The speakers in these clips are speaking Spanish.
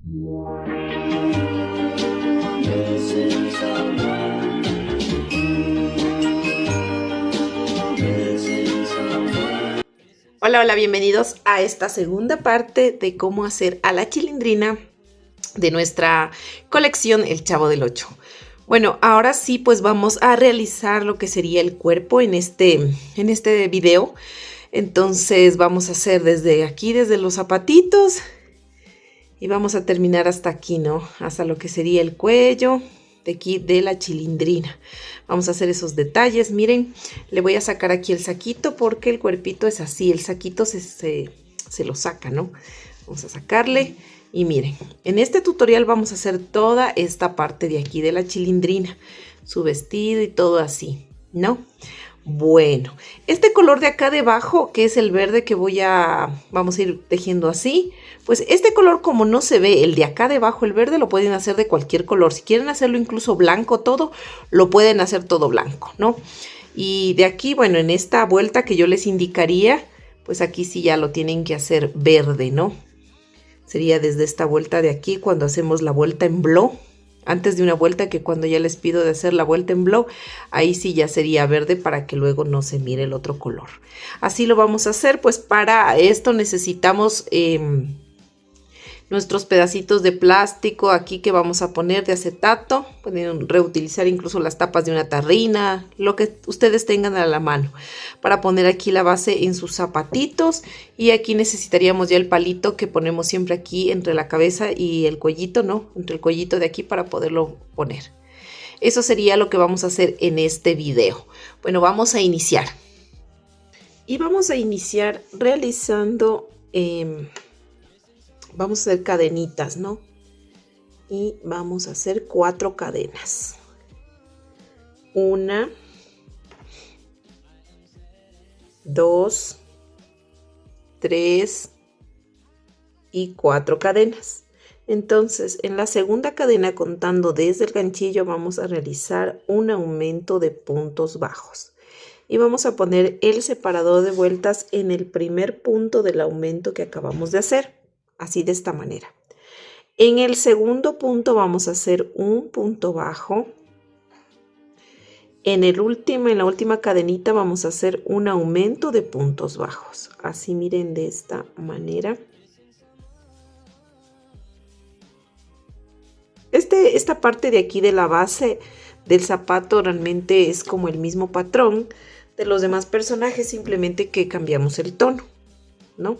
Hola, hola, bienvenidos a esta segunda parte de cómo hacer a la chilindrina de nuestra colección El Chavo del Ocho. Bueno, ahora sí, pues vamos a realizar lo que sería el cuerpo en este video. Entonces vamos a hacer desde aquí, desde los zapatitos, y vamos a terminar hasta aquí, ¿no? Hasta lo que sería el cuello de aquí de la chilindrina. Vamos a hacer esos detalles. Miren, le voy a sacar aquí el saquito porque el cuerpito es así. El saquito se lo saca, ¿no? Vamos a sacarle. Y miren, en este tutorial vamos a hacer toda esta parte de aquí de la chilindrina. Su vestido y todo así, ¿no? Bueno, este color de acá debajo, que es el verde que vamos a ir tejiendo así, pues este color como no se ve, el de acá debajo, el verde, lo pueden hacer de cualquier color. Si quieren hacerlo incluso blanco todo, lo pueden hacer todo blanco, ¿no? Y de aquí, bueno, en esta vuelta que yo les indicaría, pues aquí sí ya lo tienen que hacer verde, ¿no? Sería desde esta vuelta de aquí cuando hacemos la vuelta en blow. Antes de una vuelta, que cuando ya les pido de hacer la vuelta en blow, ahí sí ya sería verde para que luego no se mire el otro color. Así lo vamos a hacer, pues para esto necesitamos nuestros pedacitos de plástico aquí que vamos a poner de acetato. Pueden reutilizar incluso las tapas de una tarrina, lo que ustedes tengan a la mano, para poner aquí la base en sus zapatitos. Y aquí necesitaríamos ya el palito que ponemos siempre aquí entre la cabeza y el cuellito, ¿no? Entre el cuellito de aquí para poderlo poner. Eso sería lo que vamos a hacer en este video. Bueno, vamos a iniciar. Y vamos a iniciar realizando... vamos a hacer cadenitas, ¿no? Y vamos a hacer 4 cadenas. 1, 2, 3 y 4 cadenas. Entonces, en la segunda cadena, contando desde el ganchillo, vamos a realizar un aumento de puntos bajos. Y vamos a poner el separador de vueltas en el primer punto del aumento que acabamos de hacer. Así, de esta manera. En el segundo punto vamos a hacer un punto bajo. En la última cadenita vamos a hacer un aumento de puntos bajos. Así, miren, de esta manera. Esta parte de aquí de la base del zapato realmente es como el mismo patrón de los demás personajes, simplemente que cambiamos el tono, ¿no?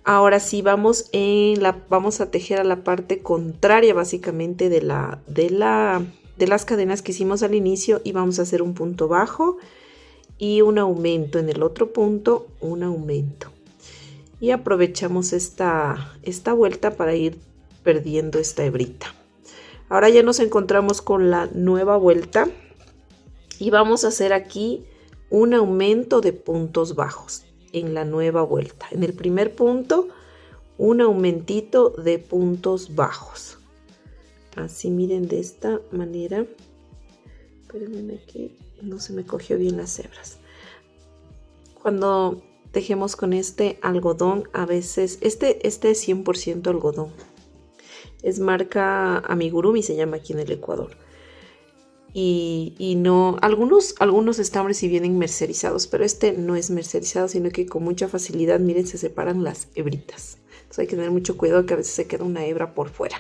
Ahora sí vamos a tejer a la parte contraria básicamente de las cadenas que hicimos al inicio, y vamos a hacer un punto bajo y un aumento. En el otro punto, un aumento. Y aprovechamos esta vuelta para ir perdiendo esta hebrita. Ahora ya nos encontramos con la nueva vuelta y vamos a hacer aquí un aumento de puntos bajos. En la nueva vuelta, en el primer punto, un aumentito de puntos bajos. Así, miren, de esta manera. Espérenme que no se me cogió bien las hebras. Cuando tejemos con este algodón, a veces este es 100% algodón. Es marca Amigurumi, se llama aquí en el Ecuador. Y no, algunos estambres sí vienen mercerizados, pero este no es mercerizado, sino que con mucha facilidad, miren, se separan las hebritas. Entonces hay que tener mucho cuidado, que a veces se queda una hebra por fuera.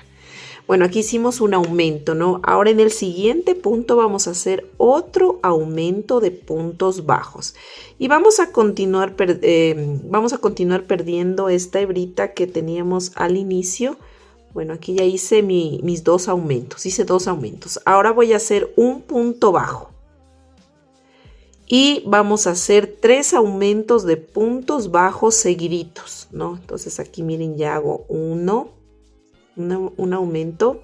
Bueno, aquí hicimos un aumento, ¿no? Ahora en el siguiente punto vamos a hacer otro aumento de puntos bajos. Y vamos a continuar perdiendo esta hebrita que teníamos al inicio. Bueno, aquí ya hice mis 2 aumentos. Hice 2 aumentos. Ahora voy a hacer un punto bajo. Y vamos a hacer 3 aumentos de puntos bajos seguiditos, ¿no? Entonces aquí, miren, ya hago un aumento.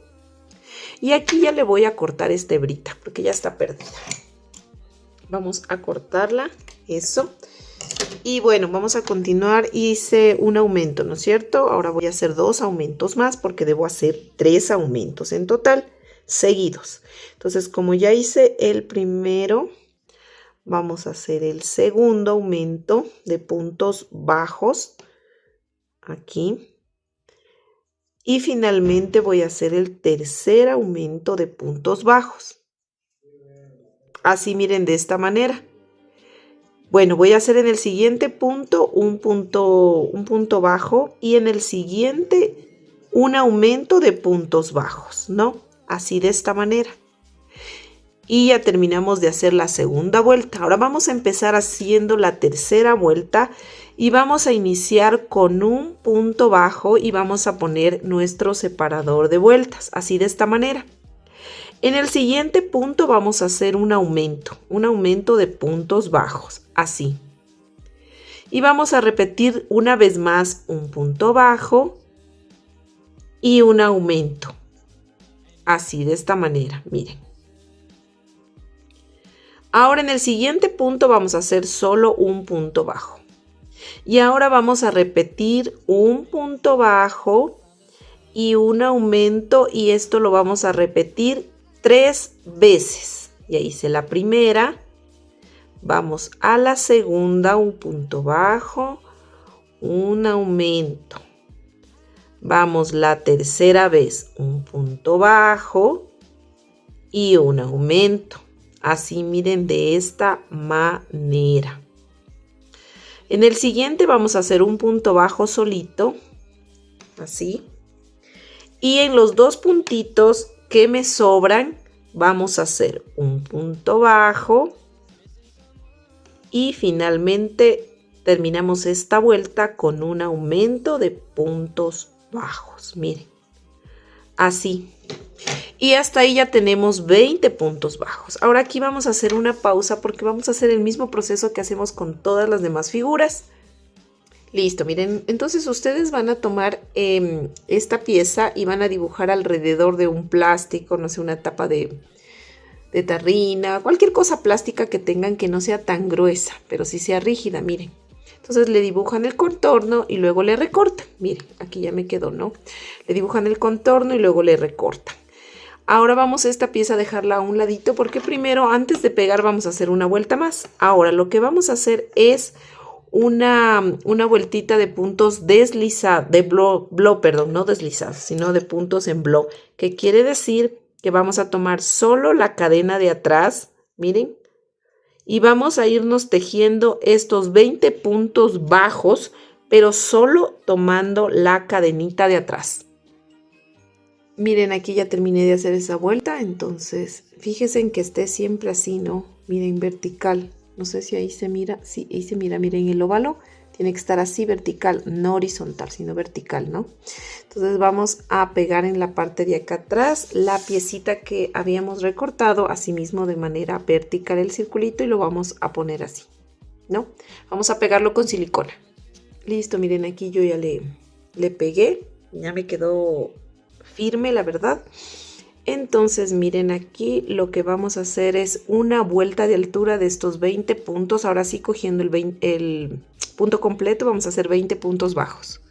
Y aquí ya le voy a cortar esta hebrita porque ya está perdida. Vamos a cortarla. Eso. Y bueno, vamos a continuar. Hice un aumento, ¿no es cierto? Ahora voy a hacer 2 aumentos más porque debo hacer 3 aumentos en total seguidos. Entonces, como ya hice el primero, vamos a hacer el segundo aumento de puntos bajos aquí. Y finalmente voy a hacer el tercer aumento de puntos bajos. Así miren, de esta manera. Bueno, voy a hacer en el siguiente punto un punto bajo y en el siguiente un aumento de puntos bajos, ¿no? Así de esta manera. Y ya terminamos de hacer la segunda vuelta. Ahora vamos a empezar haciendo la tercera vuelta y vamos a iniciar con un punto bajo y vamos a poner nuestro separador de vueltas, así de esta manera. En el siguiente punto vamos a hacer un aumento de puntos bajos, así. Y vamos a repetir una vez más un punto bajo y un aumento, así de esta manera, miren. Ahora en el siguiente punto vamos a hacer solo un punto bajo. Y ahora vamos a repetir un punto bajo y un aumento y esto lo vamos a repetir 3 veces. Ya hice la primera. Vamos a la segunda, un punto bajo, un aumento. Vamos la tercera vez, un punto bajo y un aumento. Así miren, de esta manera. En el siguiente vamos a hacer un punto bajo solito, así. Y en los dos puntitos que me sobran, vamos a hacer un punto bajo. Y finalmente terminamos esta vuelta con un aumento de puntos bajos. Miren, así. Y hasta ahí ya tenemos 20 puntos bajos. Ahora aquí vamos a hacer una pausa porque vamos a hacer el mismo proceso que hacemos con todas las demás figuras. Listo, miren, entonces ustedes van a tomar esta pieza y van a dibujar alrededor de un plástico, no sé, una tapa de tarrina, cualquier cosa plástica que tengan que no sea tan gruesa, pero sí sea rígida, miren. Entonces le dibujan el contorno y luego le recortan. Miren, aquí ya me quedó, ¿no? Le dibujan el contorno y luego le recortan. Ahora vamos a esta pieza a dejarla a un ladito porque primero, antes de pegar, vamos a hacer una vuelta más. Ahora lo que vamos a hacer es una vueltita de puntos deslizados, no deslizados, sino de puntos en bloc, que quiere decir que vamos a tomar solo la cadena de atrás, miren, y vamos a irnos tejiendo estos 20 puntos bajos, pero solo tomando la cadenita de atrás. Miren, aquí ya terminé de hacer esa vuelta, entonces fíjense en que esté siempre así, ¿no? Miren, vertical. No sé si ahí se mira, sí, ahí se mira, miren el óvalo. Tiene que estar así vertical, no horizontal, sino vertical, ¿no? Entonces vamos a pegar en la parte de acá atrás la piecita que habíamos recortado, así mismo de manera vertical el circulito y lo vamos a poner así, ¿no? Vamos a pegarlo con silicona. Listo, miren, aquí yo ya le pegué, ya me quedó firme, la verdad. Entonces miren, aquí lo que vamos a hacer es una vuelta de altura de estos 20 puntos. Ahora sí, cogiendo el punto completo, vamos a hacer 20 puntos bajos.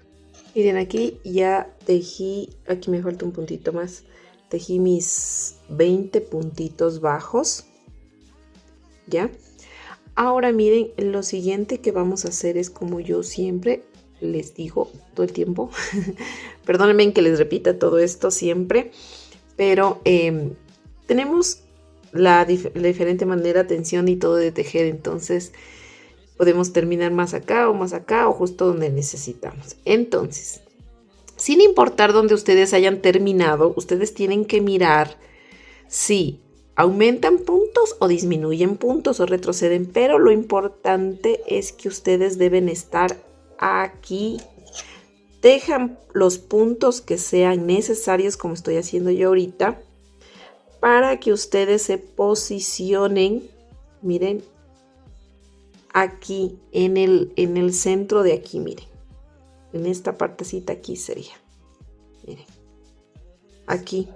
Miren, aquí ya tejí, aquí me falta un puntito más, tejí mis 20 puntitos bajos, ¿ya? Ahora miren, lo siguiente que vamos a hacer es, como yo siempre les digo todo el tiempo, perdónenme que les repita todo esto siempre, pero tenemos la diferente manera, tensión y todo de tejer, entonces podemos terminar más acá o justo donde necesitamos. Entonces, sin importar dónde ustedes hayan terminado, ustedes tienen que mirar si aumentan puntos o disminuyen puntos o retroceden, pero lo importante es que ustedes deben estar aquí. Dejan los puntos que sean necesarios, como estoy haciendo yo ahorita, para que ustedes se posicionen, miren, aquí en el centro de aquí, miren, en esta partecita aquí sería, miren, aquí,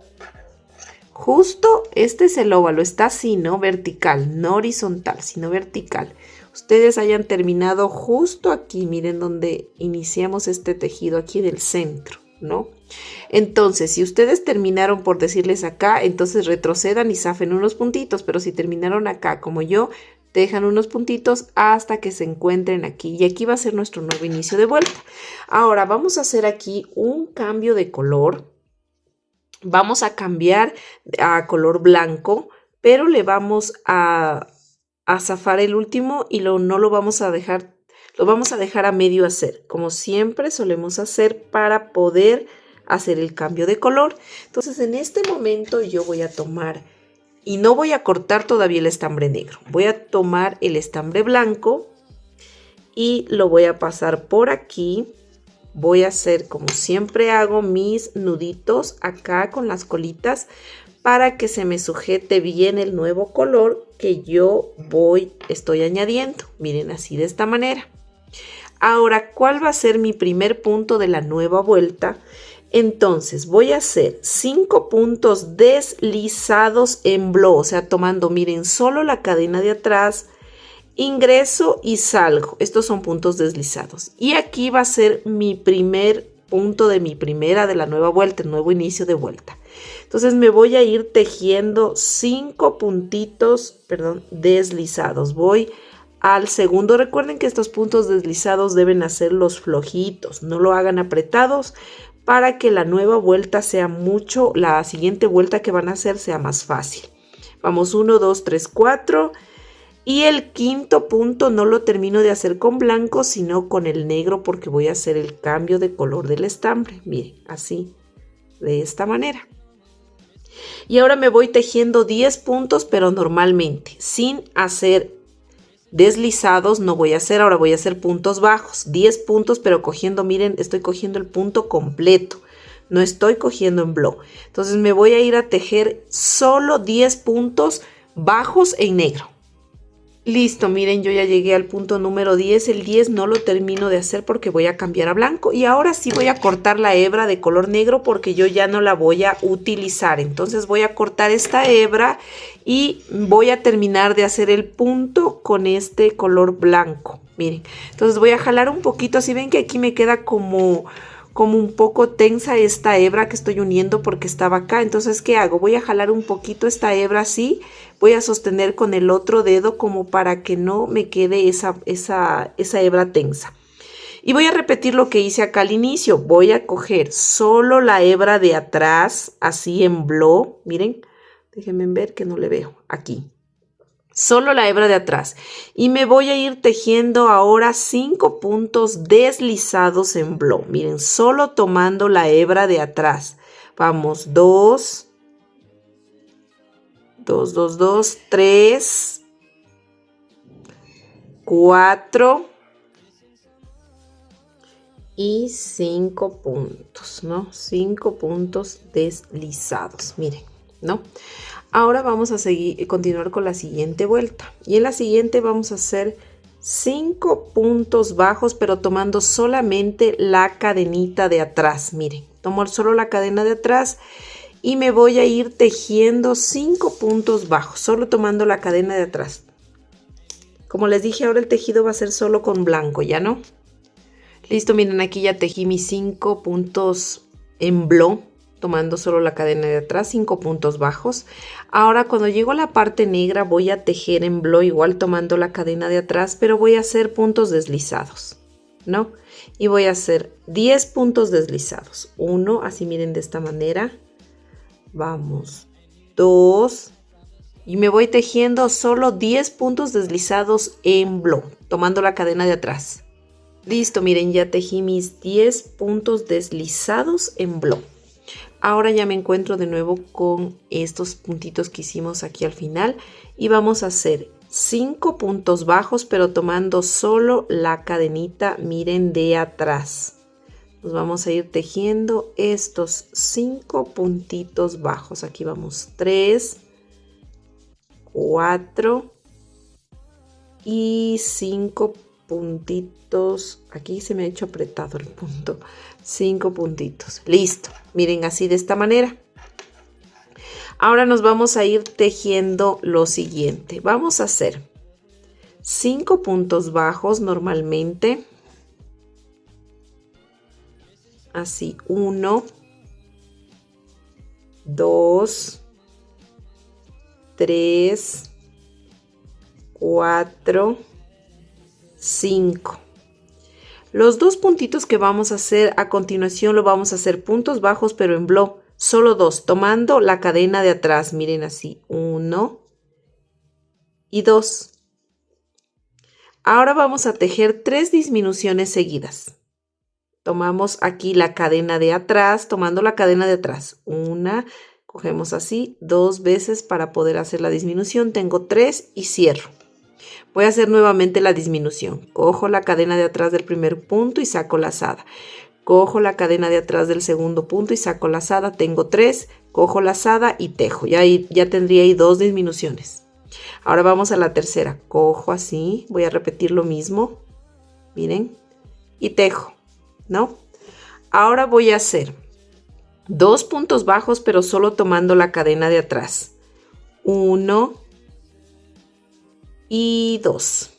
justo este es el óvalo, está así, no vertical, no horizontal, sino vertical. Ustedes hayan terminado justo aquí, miren donde iniciamos este tejido, aquí en el centro, ¿no? Entonces, si ustedes terminaron por decirles acá, entonces retrocedan y zafen unos puntitos, pero si terminaron acá como yo, Dejan unos puntitos hasta que se encuentren aquí. Y aquí va a ser nuestro nuevo inicio de vuelta. Ahora vamos a hacer aquí un cambio de color. Vamos a cambiar a color blanco, pero le vamos a zafar el último y no lo vamos a dejar, lo vamos a dejar a medio hacer, como siempre solemos hacer para poder hacer el cambio de color. Entonces en este momento yo voy a tomar, y no voy a cortar todavía el estambre negro, voy a tomar el estambre blanco y lo voy a pasar por aquí. Voy a hacer, como siempre hago, mis nuditos acá con las colitas para que se me sujete bien el nuevo color que yo estoy añadiendo. Miren, así de esta manera. Ahora, ¿cuál va a ser mi primer punto de la nueva vuelta? Entonces, voy a hacer 5 puntos deslizados en blow, o sea, tomando, miren, solo la cadena de atrás, ingreso y salgo. Estos son puntos deslizados. Y aquí va a ser mi primer punto de la nueva vuelta, el nuevo inicio de vuelta. Entonces me voy a ir tejiendo 5 puntitos, deslizados. Voy al segundo. Recuerden que estos puntos deslizados deben hacerlos flojitos, no lo hagan apretados para que la nueva vuelta sea la siguiente vuelta que van a hacer sea más fácil. Vamos, 1, 2, 3, 4. Y el quinto punto no lo termino de hacer con blanco, sino con el negro, porque voy a hacer el cambio de color del estambre. Miren, así, de esta manera. Y ahora me voy tejiendo 10 puntos, pero normalmente, sin hacer deslizados, no voy a hacer. Ahora voy a hacer puntos bajos, 10 puntos, pero cogiendo, miren, estoy cogiendo el punto completo. No estoy cogiendo en blow. Entonces me voy a ir a tejer solo 10 puntos bajos en negro. Listo, miren, yo ya llegué al punto número 10. El 10 no lo termino de hacer porque voy a cambiar a blanco. Y ahora sí voy a cortar la hebra de color negro porque yo ya no la voy a utilizar. Entonces voy a cortar esta hebra y voy a terminar de hacer el punto con este color blanco. Miren, entonces voy a jalar un poquito. Si ven que aquí me queda como un poco tensa esta hebra que estoy uniendo porque estaba acá. Entonces, ¿qué hago? Voy a jalar un poquito esta hebra así. Voy a sostener con el otro dedo como para que no me quede esa hebra tensa. Y voy a repetir lo que hice acá al inicio. Voy a coger solo la hebra de atrás, así en blow. Miren, déjenme ver que no le veo. Aquí. Solo la hebra de atrás. Y me voy a ir tejiendo ahora 5 puntos deslizados en blow. Miren, solo tomando la hebra de atrás. Vamos, 2, 2, 2, 2, 3, 4 y 5 puntos, ¿no? 5 puntos deslizados, miren, ¿no? Ahora vamos a continuar con la siguiente vuelta. Y en la siguiente vamos a hacer 5 puntos bajos, pero tomando solamente la cadenita de atrás. Miren, tomo solo la cadena de atrás y me voy a ir tejiendo 5 puntos bajos, solo tomando la cadena de atrás. Como les dije, ahora el tejido va a ser solo con blanco, ¿ya no? Listo, miren, aquí ya tejí mis 5 puntos en blow, tomando solo la cadena de atrás, 5 puntos bajos. Ahora cuando llego a la parte negra voy a tejer en blow igual tomando la cadena de atrás, pero voy a hacer puntos deslizados, ¿no? Y voy a hacer 10 puntos deslizados. 1, así miren de esta manera. Vamos, 2, y me voy tejiendo solo 10 puntos deslizados en blow, tomando la cadena de atrás. Listo, miren, ya tejí mis 10 puntos deslizados en blow. Ahora ya me encuentro de nuevo con estos puntitos que hicimos aquí al final y vamos a hacer 5 puntos bajos, pero tomando solo la cadenita, miren, de atrás. Nos vamos a ir tejiendo estos 5 puntitos bajos. Aquí vamos, 3, 4 y 5 puntitos. Aquí se me ha hecho apretado el punto. 5 puntitos. Listo. Miren, así de esta manera. Ahora nos vamos a ir tejiendo lo siguiente. Vamos a hacer 5 puntos bajos normalmente. Así, 1, 2, 3, 4, 5. Los dos puntitos que vamos a hacer a continuación lo vamos a hacer puntos bajos, pero en blow, solo dos, tomando la cadena de atrás. Miren así, 1 y 2. Ahora vamos a tejer 3 disminuciones seguidas. Tomamos aquí la cadena de atrás, tomando la cadena de atrás. Una, cogemos así 2 veces para poder hacer la disminución. Tengo 3 y cierro. Voy a hacer nuevamente la disminución. Cojo la cadena de atrás del primer punto y saco lazada. Cojo la cadena de atrás del segundo punto y saco lazada. Tengo 3, cojo lazada y tejo. Ya tendría ahí 2 disminuciones. Ahora vamos a la tercera. Cojo así, voy a repetir lo mismo. Miren, y tejo, ¿no? Ahora voy a hacer 2 puntos bajos, pero solo tomando la cadena de atrás. 1 y 2.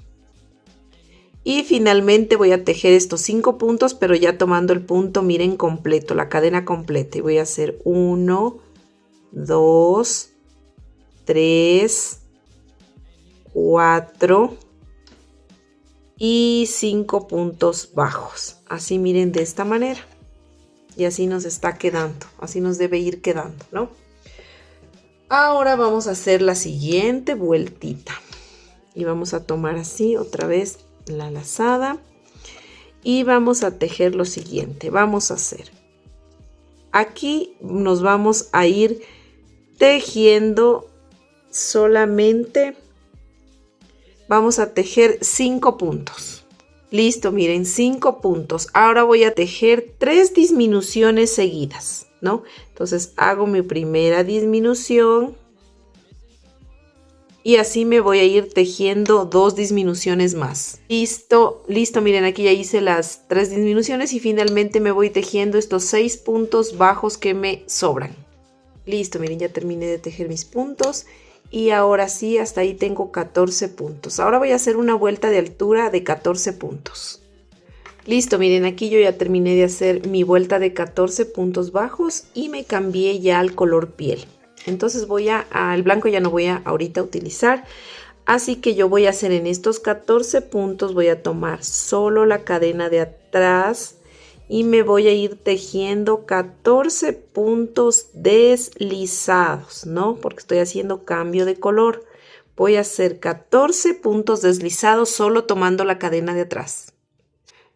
Y finalmente voy a tejer estos 5 puntos, pero ya tomando el punto, miren, completo, la cadena completa. Y voy a hacer 1, 2, 3, 4 y 5 puntos bajos. Así miren, de esta manera. Y así nos está quedando, así nos debe ir quedando, ¿no? Ahora vamos a hacer la siguiente vueltita. Y vamos a tomar así otra vez la lazada. Y vamos a tejer lo siguiente. Vamos a hacer. Aquí nos vamos a ir tejiendo solamente. Vamos a tejer 5 puntos. Listo, miren, 5 puntos. Ahora voy a tejer 3 disminuciones seguidas, ¿no? Entonces hago mi primera disminución. Y así me voy a ir tejiendo 2 disminuciones más. Listo, listo, miren, aquí ya hice las 3 disminuciones y finalmente me voy tejiendo estos 6 puntos bajos que me sobran. Listo, miren, ya terminé de tejer mis puntos. Y ahora sí, hasta ahí tengo 14 puntos. Ahora voy a hacer una vuelta de altura de 14 puntos. Listo, miren, aquí yo ya terminé de hacer mi vuelta de 14 puntos bajos y me cambié ya al color piel. Entonces el blanco ya no voy a ahorita utilizar. Así que yo voy a hacer en estos 14 puntos, voy a tomar solo la cadena de atrás. Y me voy a ir tejiendo 14 puntos deslizados, ¿no? Porque estoy haciendo cambio de color. Voy a hacer 14 puntos deslizados solo tomando la cadena de atrás.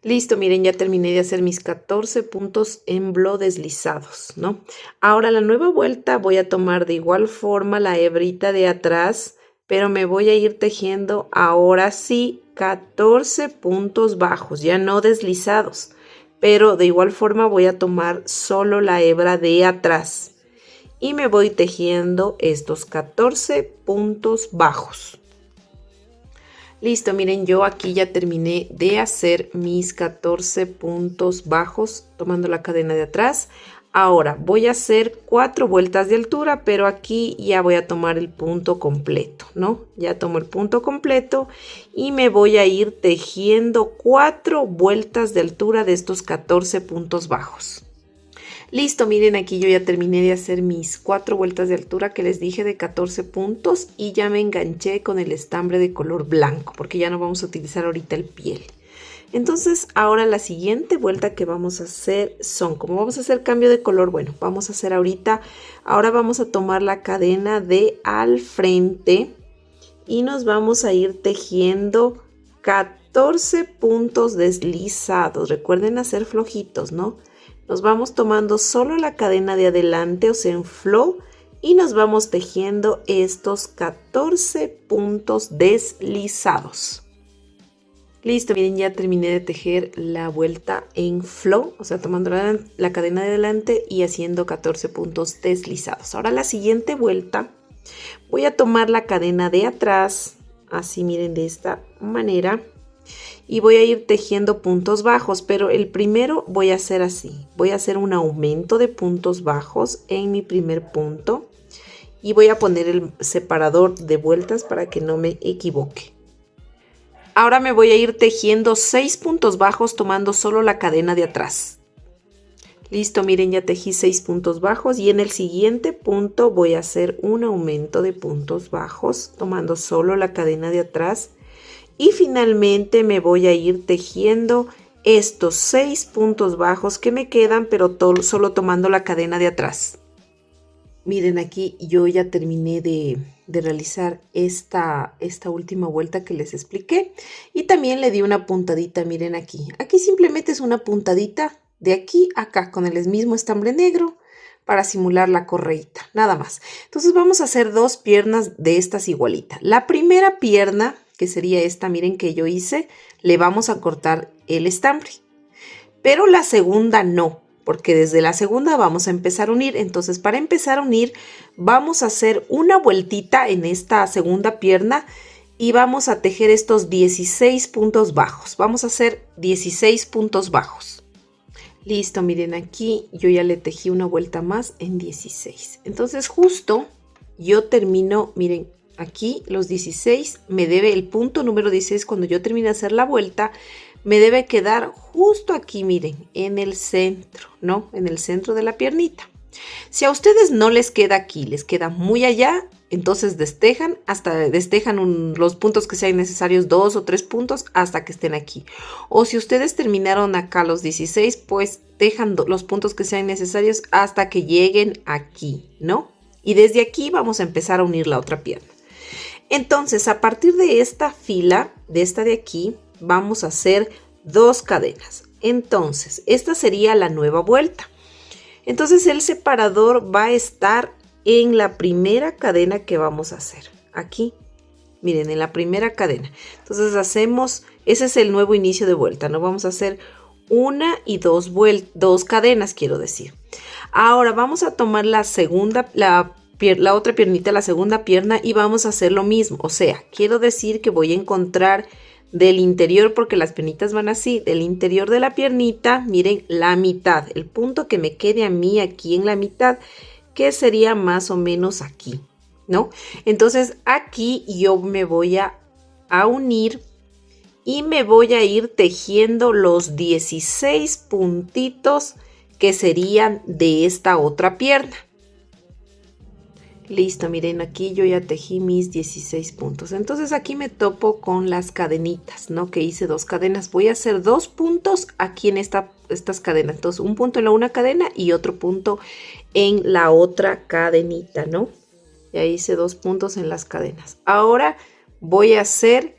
Listo, miren, ya terminé de hacer mis 14 puntos en blow deslizados, ¿no? Ahora la nueva vuelta voy a tomar de igual forma la hebrita de atrás, pero me voy a ir tejiendo ahora sí 14 puntos bajos, ya no deslizados. Pero de igual forma voy a tomar solo la hebra de atrás y me voy tejiendo estos 14 puntos bajos. Listo, miren, yo aquí ya terminé de hacer mis 14 puntos bajos tomando la cadena de atrás. Ahora voy a hacer 4 vueltas de altura, pero aquí ya voy a tomar el punto completo, ¿no? Ya tomo el punto completo y me voy a ir tejiendo 4 vueltas de altura de estos 14 puntos bajos. Listo, miren, aquí yo ya terminé de hacer mis 4 vueltas de altura que les dije de 14 puntos y ya me enganché con el estambre de color blanco porque ya no vamos a utilizar ahorita el piel. Entonces ahora la siguiente vuelta que vamos a hacer son, como vamos a hacer cambio de color, bueno, vamos a hacer ahora vamos a tomar la cadena de al frente y nos vamos a ir tejiendo 14 puntos deslizados. Recuerden hacer flojitos, ¿no? Nos vamos tomando solo la cadena de adelante, o sea, en flow, y nos vamos tejiendo estos 14 puntos deslizados. Listo, miren, ya terminé de tejer la vuelta en flow, o sea, tomando la cadena de adelante y haciendo 14 puntos deslizados. Ahora la siguiente vuelta, voy a tomar la cadena de atrás, así miren, de esta manera, y voy a ir tejiendo puntos bajos, pero el primero voy a hacer así. Voy a hacer un aumento de puntos bajos en mi primer punto y voy a poner el separador de vueltas para que no me equivoque. Ahora me voy a ir tejiendo 6 puntos bajos tomando solo la cadena de atrás. Listo, miren, ya tejí 6 puntos bajos y en el siguiente punto voy a hacer un aumento de puntos bajos tomando solo la cadena de atrás y finalmente me voy a ir tejiendo estos 6 puntos bajos que me quedan, pero solo tomando la cadena de atrás. Miren, aquí yo ya terminé de realizar esta última vuelta que les expliqué y también le di una puntadita. Miren, aquí simplemente es una puntadita de aquí a acá con el mismo estambre negro para simular la correíta, nada más. Entonces vamos a hacer 2 piernas de estas igualitas. La primera pierna, que sería esta, miren, que yo hice, le vamos a cortar el estambre, pero la segunda no, porque desde la segunda vamos a empezar a unir. Entonces, para empezar a unir, vamos a hacer una vueltita en esta segunda pierna y vamos a tejer estos 16 puntos bajos. Vamos a hacer 16 puntos bajos. Listo, miren, aquí yo ya le tejí una vuelta más en 16. Entonces, justo yo termino, miren, aquí los 16, me debe el punto número 16, cuando yo termine de hacer la vuelta, me debe quedar justo aquí, miren, en el centro, ¿no? En el centro de la piernita. Si a ustedes no les queda aquí, les queda muy allá, entonces destejan los puntos que sean necesarios, 2 o 3 puntos, hasta que estén aquí. O si ustedes terminaron acá los 16, pues dejan los puntos que sean necesarios hasta que lleguen aquí, ¿no? Y desde aquí vamos a empezar a unir la otra pierna. Entonces, a partir de esta fila, de esta de aquí, vamos a hacer 2 cadenas. Entonces, esta sería la nueva vuelta. Entonces, el separador va a estar en la primera cadena que vamos a hacer. Aquí, miren, en la primera cadena. Entonces, ese es el nuevo inicio de vuelta, ¿no? Vamos a hacer una y dos cadenas, quiero decir. Ahora, vamos a tomar la otra piernita, la segunda pierna, y vamos a hacer lo mismo. O sea, quiero decir que voy a encontrar del interior, porque las piernitas van así, del interior de la piernita, miren, la mitad, el punto que me quede a mí aquí en la mitad, que sería más o menos aquí, ¿no? Entonces aquí yo me voy a unir y me voy a ir tejiendo los 16 puntitos que serían de esta otra pierna. Listo, miren, aquí yo ya tejí mis 16 puntos. Entonces aquí me topo con las cadenitas, ¿no? Que hice 2 cadenas. Voy a hacer 2 puntos aquí en estas cadenas. Entonces, un punto en la una cadena y otro punto en la otra cadenita, ¿no? Ya hice 2 puntos en las cadenas. Ahora voy a hacer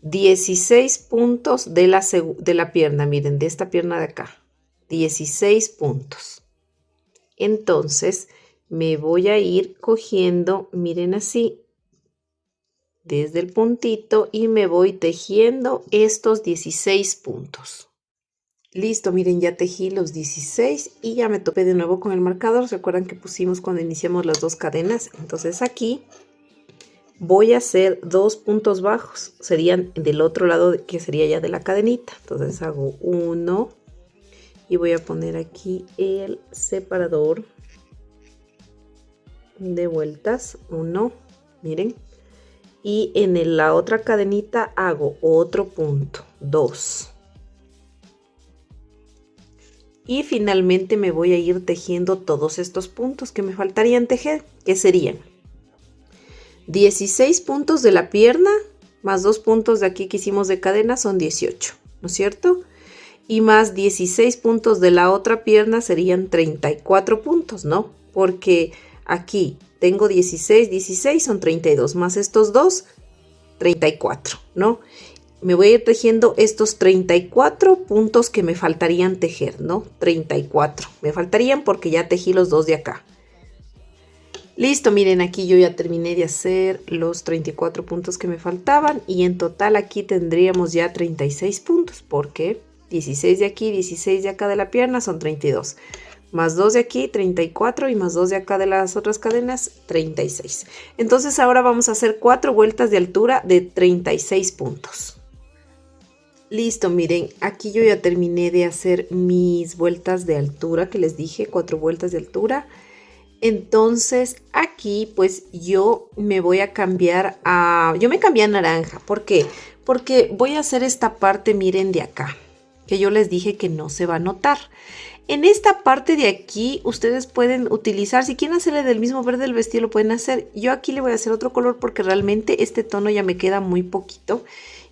16 puntos de la pierna. Miren, de esta pierna de acá. 16 puntos. Entonces, me voy a ir cogiendo, miren, así, desde el puntito, y me voy tejiendo estos 16 puntos. Listo, miren, ya tejí los 16 y ya me topé de nuevo con el marcador. ¿Recuerdan que pusimos cuando iniciamos las 2 cadenas? Entonces aquí voy a hacer 2 puntos bajos. Serían del otro lado, que sería ya de la cadenita. Entonces hago 1 y voy a poner aquí el separador de vueltas, 1, miren, y en la otra cadenita hago otro punto, 2, y finalmente me voy a ir tejiendo todos estos puntos que me faltarían tejer, que serían 16 puntos de la pierna más 2 puntos de aquí que hicimos de cadena, son 18, ¿no es cierto? Y más 16 puntos de la otra pierna serían 34 puntos, ¿no? Porque aquí tengo 16 son 32, más estos 2, 34, ¿no? Me voy a ir tejiendo estos 34 puntos que me faltarían tejer, ¿no? 34, me faltarían porque ya tejí los 2 de acá. Listo, miren, aquí yo ya terminé de hacer los 34 puntos que me faltaban y en total aquí tendríamos ya 36 puntos, porque 16 de aquí, 16 de acá de la pierna son 32. Más 2 de aquí, 34, y más 2 de acá de las otras cadenas, 36. Entonces ahora vamos a hacer 4 vueltas de altura de 36 puntos. Listo, miren, aquí yo ya terminé de hacer mis vueltas de altura que les dije, 4 vueltas de altura. Entonces aquí pues yo me voy a cambiar yo me cambié a naranja. ¿Por qué? Porque voy a hacer esta parte, miren, de acá, que yo les dije que no se va a notar. En esta parte de aquí ustedes pueden utilizar, si quieren hacerle del mismo verde del vestido lo pueden hacer. Yo aquí le voy a hacer otro color porque realmente este tono ya me queda muy poquito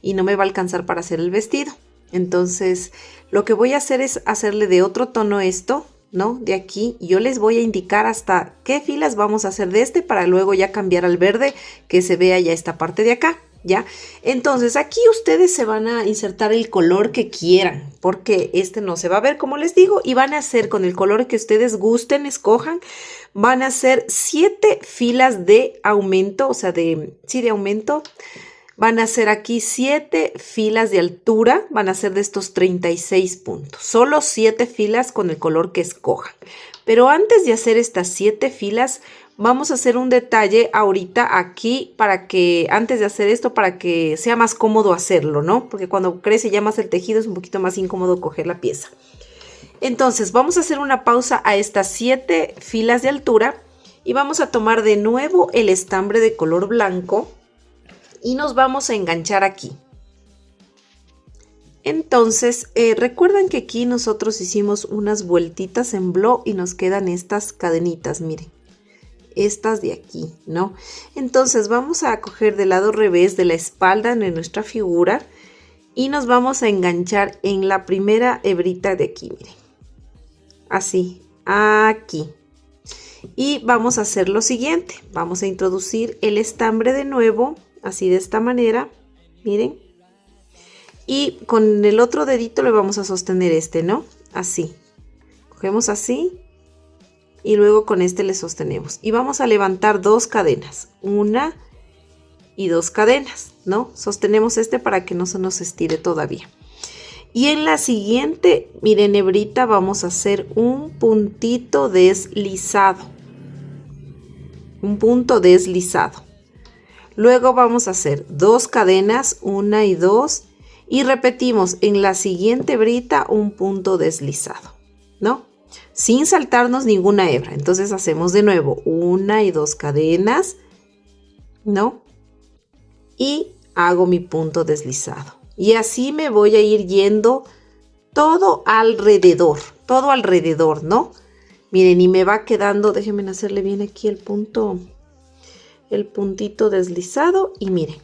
y no me va a alcanzar para hacer el vestido. Entonces lo que voy a hacer es hacerle de otro tono esto, ¿no? De aquí yo les voy a indicar hasta qué filas vamos a hacer de este para luego ya cambiar al verde que se vea ya esta parte de acá. ¿Ya? Entonces aquí ustedes se van a insertar el color que quieran porque este no se va a ver como les digo y van a hacer con el color que ustedes gusten, escojan, van a hacer 7 filas de aumento, o sea de aumento, van a hacer aquí 7 filas de altura, van a ser de estos 36 puntos, solo 7 filas con el color que escojan, pero antes de hacer estas 7 filas vamos a hacer un detalle ahorita aquí para que, antes de hacer esto, para que sea más cómodo hacerlo, ¿no? Porque cuando crece ya más el tejido es un poquito más incómodo coger la pieza. Entonces vamos a hacer una pausa a estas 7 filas de altura y vamos a tomar de nuevo el estambre de color blanco y nos vamos a enganchar aquí. Entonces, recuerdan que aquí nosotros hicimos unas vueltitas en blow y nos quedan estas cadenitas, miren. Estas de aquí, ¿no? Entonces vamos a coger del lado revés de la espalda de nuestra figura y nos vamos a enganchar en la primera hebrita de aquí, miren. Así, aquí. Y vamos a hacer lo siguiente. Vamos a introducir el estambre de nuevo, así de esta manera, miren. Y con el otro dedito le vamos a sostener este, ¿no? Así. Cogemos así. Y luego con este le sostenemos. Y vamos a levantar 2 cadenas. 1 y 2 cadenas, ¿no? Sostenemos este para que no se nos estire todavía. Y en la siguiente, miren, hebrita, vamos a hacer un puntito deslizado. Un punto deslizado. Luego vamos a hacer 2 cadenas, 1 y 2. Y repetimos en la siguiente hebrita un punto deslizado, ¿no? Sin saltarnos ninguna hebra. Entonces hacemos de nuevo 1 y 2 cadenas, ¿no? Y hago mi punto deslizado. Y así me voy a ir yendo todo alrededor, ¿no? Miren, y me va quedando, déjenme hacerle bien aquí el puntito deslizado y miren.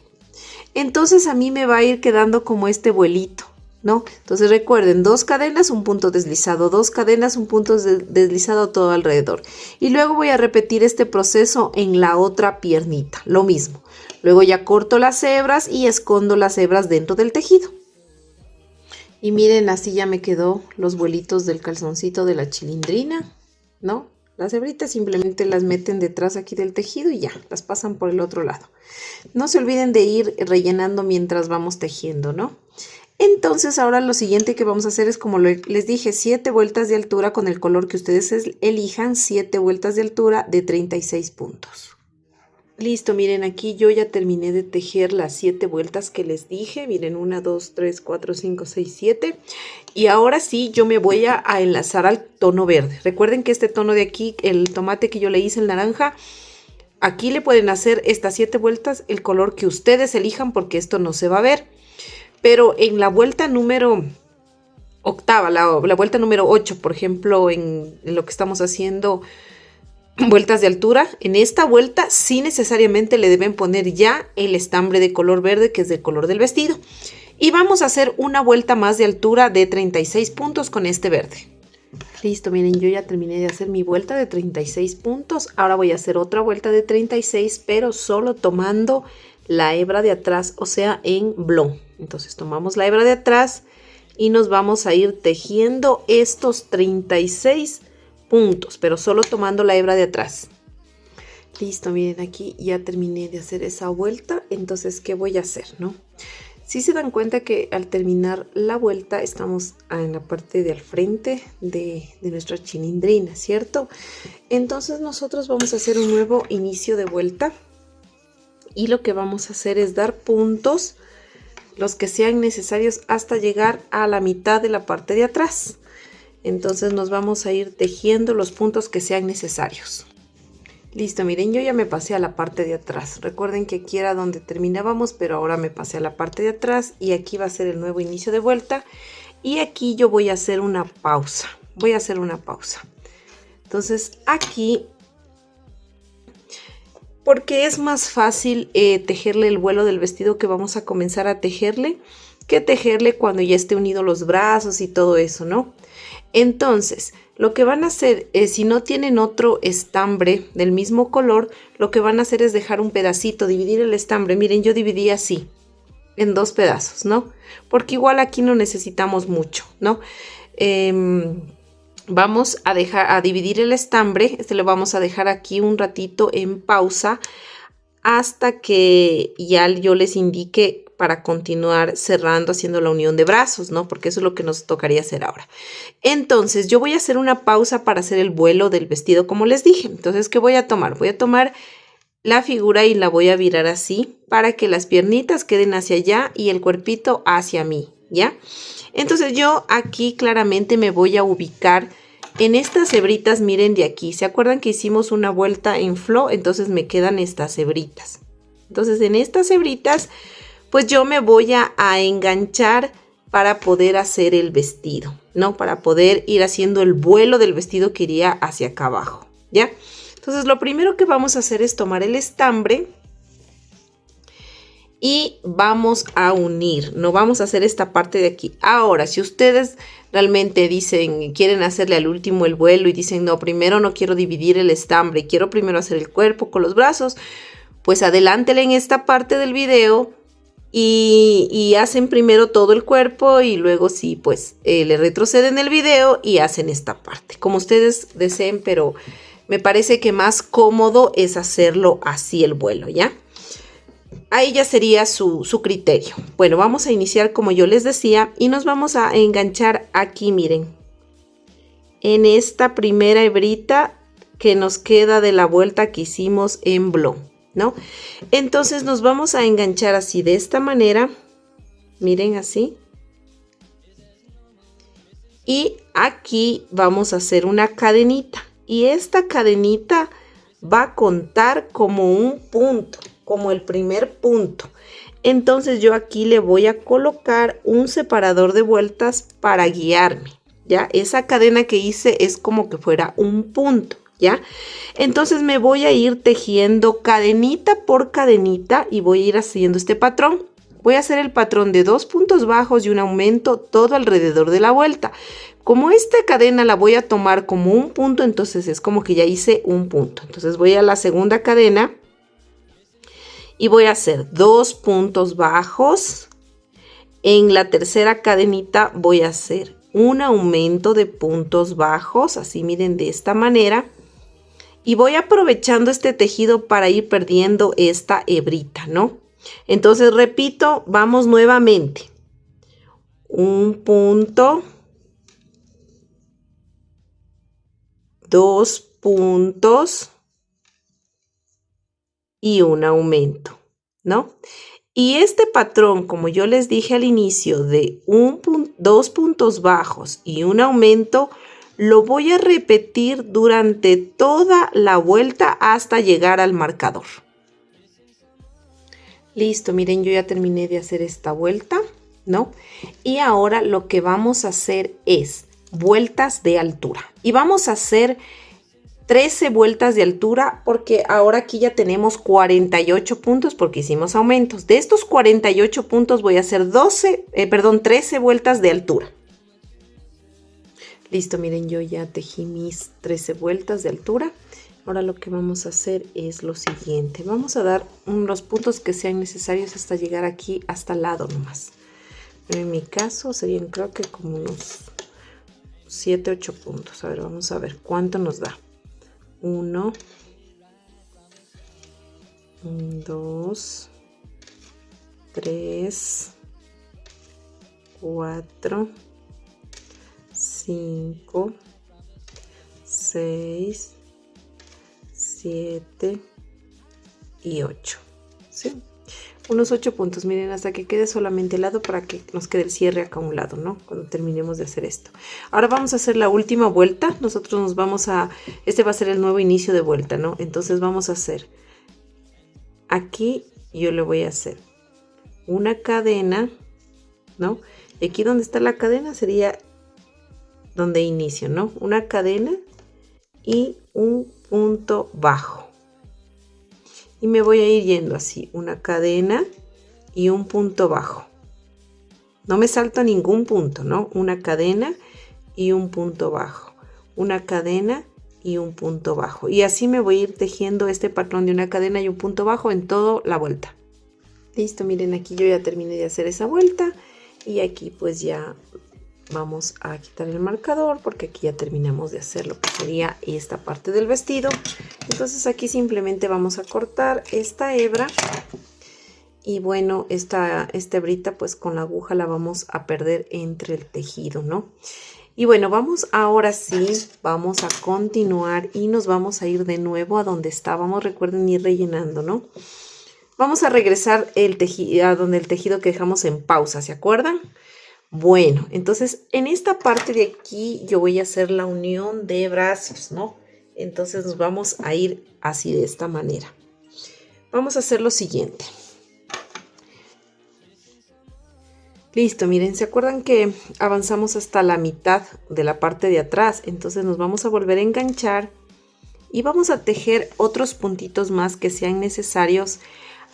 Entonces a mí me va a ir quedando como este vuelito, ¿no? Entonces recuerden, 2 cadenas, un punto deslizado, 2 cadenas, un punto deslizado todo alrededor. Y luego voy a repetir este proceso en la otra piernita, lo mismo. Luego ya corto las hebras y escondo las hebras dentro del tejido. Y miren, así ya me quedó los vuelitos del calzoncito de la chilindrina, ¿no? Las hebritas simplemente las meten detrás aquí del tejido y ya, las pasan por el otro lado. No se olviden de ir rellenando mientras vamos tejiendo, ¿no? Entonces ahora lo siguiente que vamos a hacer es, como les dije, 7 vueltas de altura con el color que ustedes elijan, 7 vueltas de altura de 36 puntos. Listo, miren, aquí yo ya terminé de tejer las 7 vueltas que les dije. Miren, 1, 2, 3, 4, 5, 6, 7. Y ahora sí, yo me voy a enlazar al tono verde. Recuerden que este tono de aquí, el tomate que yo le hice, el naranja, aquí le pueden hacer estas 7 vueltas el color que ustedes elijan porque esto no se va a ver. Pero en la vuelta número octava, la vuelta número 8, por ejemplo, en lo que estamos haciendo vueltas de altura, en esta vuelta sí necesariamente le deben poner ya el estambre de color verde, que es del color del vestido. Y vamos a hacer una vuelta más de altura de 36 puntos con este verde. Listo, miren, yo ya terminé de hacer mi vuelta de 36 puntos. Ahora voy a hacer otra vuelta de 36, pero solo tomando la hebra de atrás, o sea, en blow. Entonces tomamos la hebra de atrás y nos vamos a ir tejiendo estos 36 puntos, pero solo tomando la hebra de atrás. Listo, miren, aquí ya terminé de hacer esa vuelta. Entonces, ¿qué voy a hacer, no? Si se dan cuenta que al terminar la vuelta estamos en la parte de al frente de nuestra chilindrina, ¿cierto? Entonces nosotros vamos a hacer un nuevo inicio de vuelta y lo que vamos a hacer es dar puntos, los que sean necesarios, hasta llegar a la mitad de la parte de atrás. Entonces nos vamos a ir tejiendo los puntos que sean necesarios. Listo, miren, yo ya me pasé a la parte de atrás. Recuerden que aquí era donde terminábamos, pero ahora me pasé a la parte de atrás y aquí va a ser el nuevo inicio de vuelta. Y aquí yo voy a hacer una pausa, voy a hacer una pausa. Entonces aquí, porque es más fácil tejerle el vuelo del vestido que vamos a comenzar a tejerle, que tejerle cuando ya esté unido los brazos y todo eso, ¿no? Entonces, lo que van a hacer, si no tienen otro estambre del mismo color, lo que van a hacer es dejar un pedacito, dividir el estambre. Miren, yo dividí así, en 2 pedazos, ¿no? Porque igual aquí no necesitamos mucho, ¿no? Vamos a dividir el estambre. Este lo vamos a dejar aquí un ratito en pausa hasta que ya yo les indique para continuar cerrando, haciendo la unión de brazos, ¿no? Porque eso es lo que nos tocaría hacer ahora. Entonces, yo voy a hacer una pausa para hacer el vuelo del vestido, como les dije. Entonces, ¿qué voy a tomar? Voy a tomar la figura y la voy a virar así para que las piernitas queden hacia allá y el cuerpito hacia mí, ¿ya? Entonces, yo aquí claramente me voy a ubicar en estas hebritas, miren de aquí. ¿Se acuerdan que hicimos una vuelta en flow? Entonces, me quedan estas hebritas. Entonces, en estas hebritas, pues yo me voy a enganchar para poder hacer el vestido, ¿no? Para poder ir haciendo el vuelo del vestido que iría hacia acá abajo, ¿ya? Entonces, lo primero que vamos a hacer es tomar el estambre y vamos a unir. No vamos a hacer esta parte de aquí. Ahora, si ustedes realmente dicen, quieren hacerle al último el vuelo y dicen, no, primero no quiero dividir el estambre, quiero primero hacer el cuerpo con los brazos, pues adelántele en esta parte del video y hacen primero todo el cuerpo y luego sí, pues le retroceden el video y hacen esta parte. Como ustedes deseen, pero me parece que más cómodo es hacerlo así el vuelo, ¿ya? Ahí ya sería su criterio. Bueno, vamos a iniciar como yo les decía y nos vamos a enganchar aquí, miren. En esta primera hebrita que nos queda de la vuelta que hicimos en blow, ¿no? Entonces nos vamos a enganchar así de esta manera. Miren así. Y aquí vamos a hacer una cadenita. Y esta cadenita va a contar como un punto, como el primer punto. Entonces yo aquí le voy a colocar un separador de vueltas para guiarme, ¿ya? Esa cadena que hice es como que fuera un punto, ¿ya? Entonces me voy a ir tejiendo cadenita por cadenita y voy a ir haciendo este patrón. Voy a hacer el patrón de 2 puntos bajos y un aumento todo alrededor de la vuelta. Como esta cadena la voy a tomar como un punto, entonces es como que ya hice un punto. Entonces voy a la segunda cadena y voy a hacer 2 puntos bajos. En la tercera cadenita voy a hacer un aumento de puntos bajos, así miren de esta manera. Y voy aprovechando este tejido para ir perdiendo esta hebrita, ¿no? Entonces repito, vamos nuevamente. Un punto. 2 puntos y un aumento, ¿no? Y este patrón, como yo les dije al inicio, de 2 puntos bajos y un aumento, lo voy a repetir durante toda la vuelta hasta llegar al marcador. Listo, miren, yo ya terminé de hacer esta vuelta, ¿no? Y ahora lo que vamos a hacer es vueltas de altura. Y vamos a hacer 13 vueltas de altura porque ahora aquí ya tenemos 48 puntos porque hicimos aumentos. De estos 48 puntos voy a hacer 13 vueltas de altura. Listo, miren, yo ya tejí mis 13 vueltas de altura. Ahora lo que vamos a hacer es lo siguiente. Vamos a dar los puntos que sean necesarios hasta llegar aquí, hasta el lado nomás. En mi caso serían creo que como unos 7, 8 puntos. A ver, vamos a ver cuánto nos da. 1, 2, 3, 4, 5, 6, 7 y 8. ¿Sí? Unos 8 puntos, miren, hasta que quede solamente el lado para que nos quede el cierre acá a un lado, ¿no? Cuando terminemos de hacer esto. Ahora vamos a hacer la última vuelta. Nosotros nos vamos a... Este va a ser el nuevo inicio de vuelta, ¿no? Entonces vamos a hacer... Aquí yo le voy a hacer una cadena, ¿no? Y aquí donde está la cadena sería donde inicio, ¿no? Una cadena y un punto bajo. Y me voy a ir yendo así, una cadena y un punto bajo. No me salto ningún punto, ¿no? Una cadena y un punto bajo. Una cadena y un punto bajo. Y así me voy a ir tejiendo este patrón de una cadena y un punto bajo en toda la vuelta. Listo, miren, aquí yo ya terminé de hacer esa vuelta. Y aquí pues ya vamos a quitar el marcador porque aquí ya terminamos de hacer lo que sería esta parte del vestido. Entonces aquí simplemente vamos a cortar esta hebra. Y bueno, esta hebrita pues con la aguja la vamos a perder entre el tejido, ¿no? Y bueno, vamos ahora sí, vamos a continuar y nos vamos a ir de nuevo a donde estábamos. Recuerden ir rellenando, ¿no? Vamos a regresar el tejido, a donde el tejido que dejamos en pausa, ¿se acuerdan? Bueno, entonces en esta parte de aquí yo voy a hacer la unión de brazos, ¿no? Entonces nos vamos a ir así de esta manera. Vamos a hacer lo siguiente. Listo, miren, ¿se acuerdan que avanzamos hasta la mitad de la parte de atrás? Entonces nos vamos a volver a enganchar y vamos a tejer otros puntitos más que sean necesarios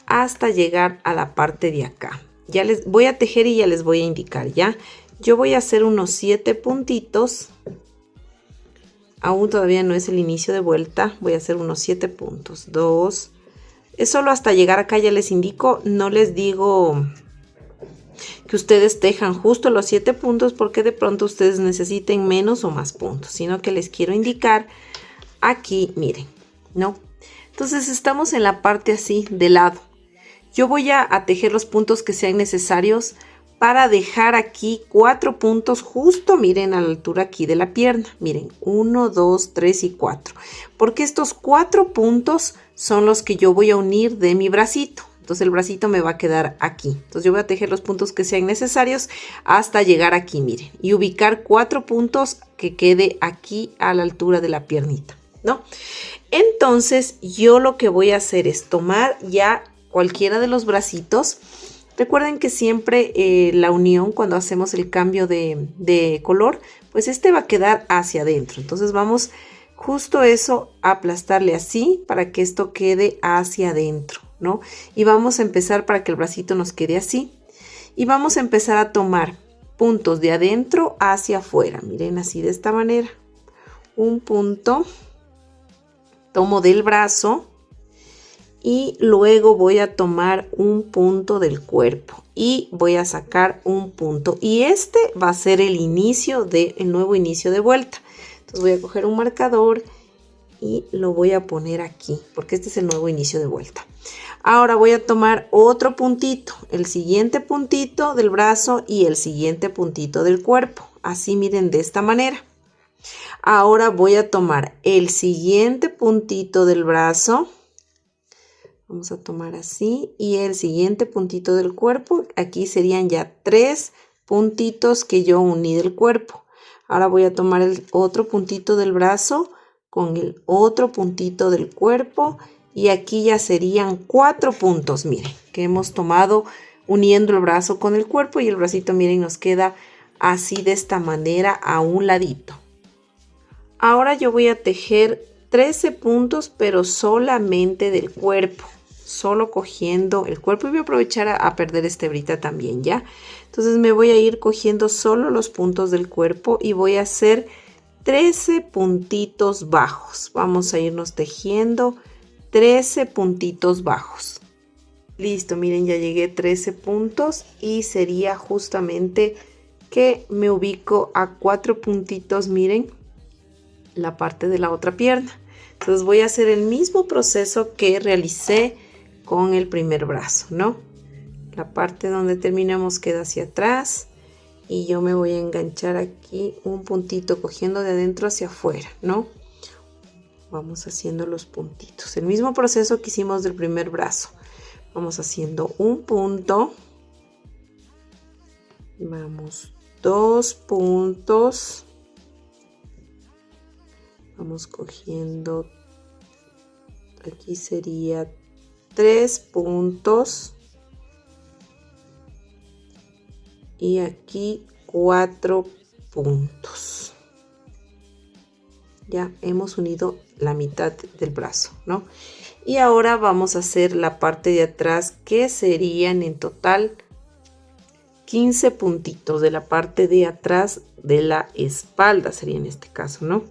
hasta llegar a la parte de acá. Ya les voy a tejer y ya les voy a indicar, ¿ya? Yo voy a hacer unos 7 puntitos. Aún todavía no es el inicio de vuelta. Voy a hacer unos 7 puntos. 2. Es solo hasta llegar acá, ya les indico. No les digo que ustedes tejan justo los 7 puntos porque de pronto ustedes necesiten menos o más puntos, sino que les quiero indicar aquí, miren, ¿no? Entonces estamos en la parte así de lado. Yo voy a tejer los puntos que sean necesarios para dejar aquí 4 puntos justo, miren, a la altura aquí de la pierna. Miren, 1, 2, 3 y 4. Porque estos 4 puntos son los que yo voy a unir de mi bracito. Entonces el bracito me va a quedar aquí. Entonces yo voy a tejer los puntos que sean necesarios hasta llegar aquí, miren. Y ubicar 4 puntos que quede aquí a la altura de la piernita, ¿no? Entonces yo lo que voy a hacer es tomar ya cualquiera de los bracitos. Recuerden que siempre la unión, cuando hacemos el cambio de color, pues este va a quedar hacia adentro. Entonces vamos justo eso a aplastarle así para que esto quede hacia adentro, ¿no? Y vamos a empezar para que el bracito nos quede así. Y vamos a empezar a tomar puntos de adentro hacia afuera. Miren, así de esta manera. Un punto. Tomo del brazo. Y luego voy a tomar un punto del cuerpo y voy a sacar un punto. Y este va a ser el nuevo inicio de vuelta. Entonces voy a coger un marcador y lo voy a poner aquí, porque este es el nuevo inicio de vuelta. Ahora voy a tomar otro puntito, el siguiente puntito del brazo y el siguiente puntito del cuerpo. Así, miren, de esta manera. Ahora voy a tomar el siguiente puntito del brazo. Vamos a tomar así y el siguiente puntito del cuerpo. Aquí serían ya 3 puntitos que yo uní del cuerpo. Ahora voy a tomar el otro puntito del brazo con el otro puntito del cuerpo. Y aquí ya serían 4 puntos, miren, que hemos tomado uniendo el brazo con el cuerpo. Y el bracito, miren, nos queda así de esta manera a un ladito. Ahora yo voy a tejer 13 puntos, pero solamente del cuerpo. Solo cogiendo el cuerpo y voy a aprovechar a perder esta hebrita también, ¿ya? Entonces me voy a ir cogiendo solo los puntos del cuerpo y voy a hacer 13 puntitos bajos. Vamos a irnos tejiendo 13 puntitos bajos. Listo, miren, ya llegué a 13 puntos y sería justamente que me ubico a 4 puntitos, miren, la parte de la otra pierna. Entonces voy a hacer el mismo proceso que realicé con el primer brazo, ¿no? La parte donde terminamos queda hacia atrás y yo me voy a enganchar aquí un puntito cogiendo de adentro hacia afuera, ¿no? Vamos haciendo los puntitos. El mismo proceso que hicimos del primer brazo. Vamos haciendo un punto. Vamos 2 puntos. Vamos cogiendo. Aquí sería 3 puntos y aquí 4 puntos. Ya hemos unido la mitad del brazo, ¿no? Y ahora vamos a hacer la parte de atrás, que serían en total 15 puntitos de la parte de atrás de la espalda, sería en este caso, ¿no?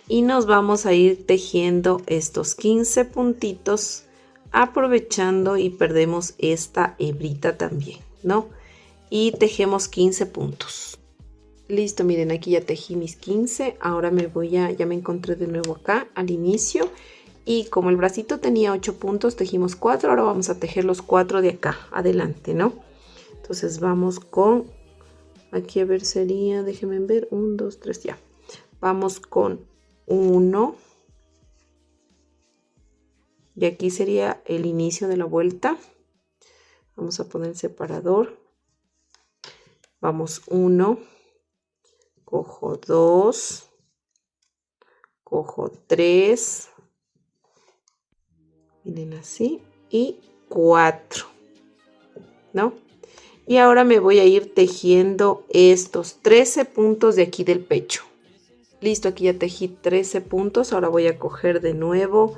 Y nos vamos a ir tejiendo estos 15 puntitos, aprovechando y perdemos esta hebrita también, ¿no? Y tejemos 15 puntos. Listo, miren, aquí ya tejí mis 15. Ahora ya me encontré de nuevo acá al inicio. Y como el bracito tenía 8 puntos, tejimos 4. Ahora vamos a tejer los 4 de acá adelante, ¿no? Entonces vamos con, aquí a ver sería, déjenme ver, 1, 2, 3, ya. Vamos con 1. Y aquí sería el inicio de la vuelta. Vamos a poner el separador. Vamos 1. Cojo 2, cojo 3, miren así, y 4, ¿no? Y ahora me voy a ir tejiendo estos 13 puntos de aquí del pecho. Listo, aquí ya tejí 13 puntos, ahora voy a coger de nuevo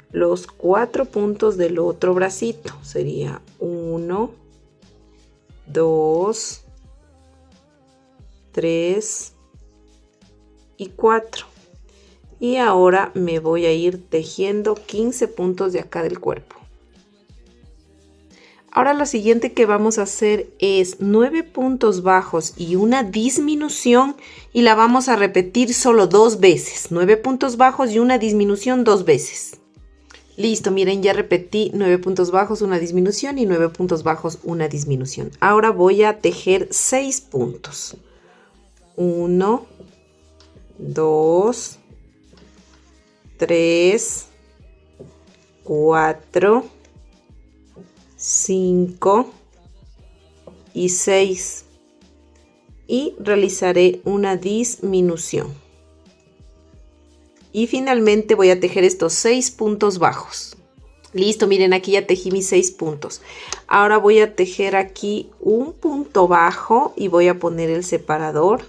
los 4 puntos del otro bracito. Sería 1, 2, 3 y 4. Y ahora me voy a ir tejiendo 15 puntos de acá del cuerpo. Ahora lo siguiente que vamos a hacer es 9 puntos bajos y una disminución, y la vamos a repetir solo 2 veces. 9 puntos bajos y una disminución 2 veces. Listo, miren, ya repetí 9 puntos bajos, una disminución, y 9 puntos bajos, una disminución. Ahora voy a tejer 6 puntos. 1, 2, 3, 4, 5 y 6. Y realizaré una disminución. Y finalmente voy a tejer estos 6 puntos bajos. Listo, miren, aquí ya tejí mis 6 puntos. Ahora voy a tejer aquí un punto bajo y voy a poner el separador.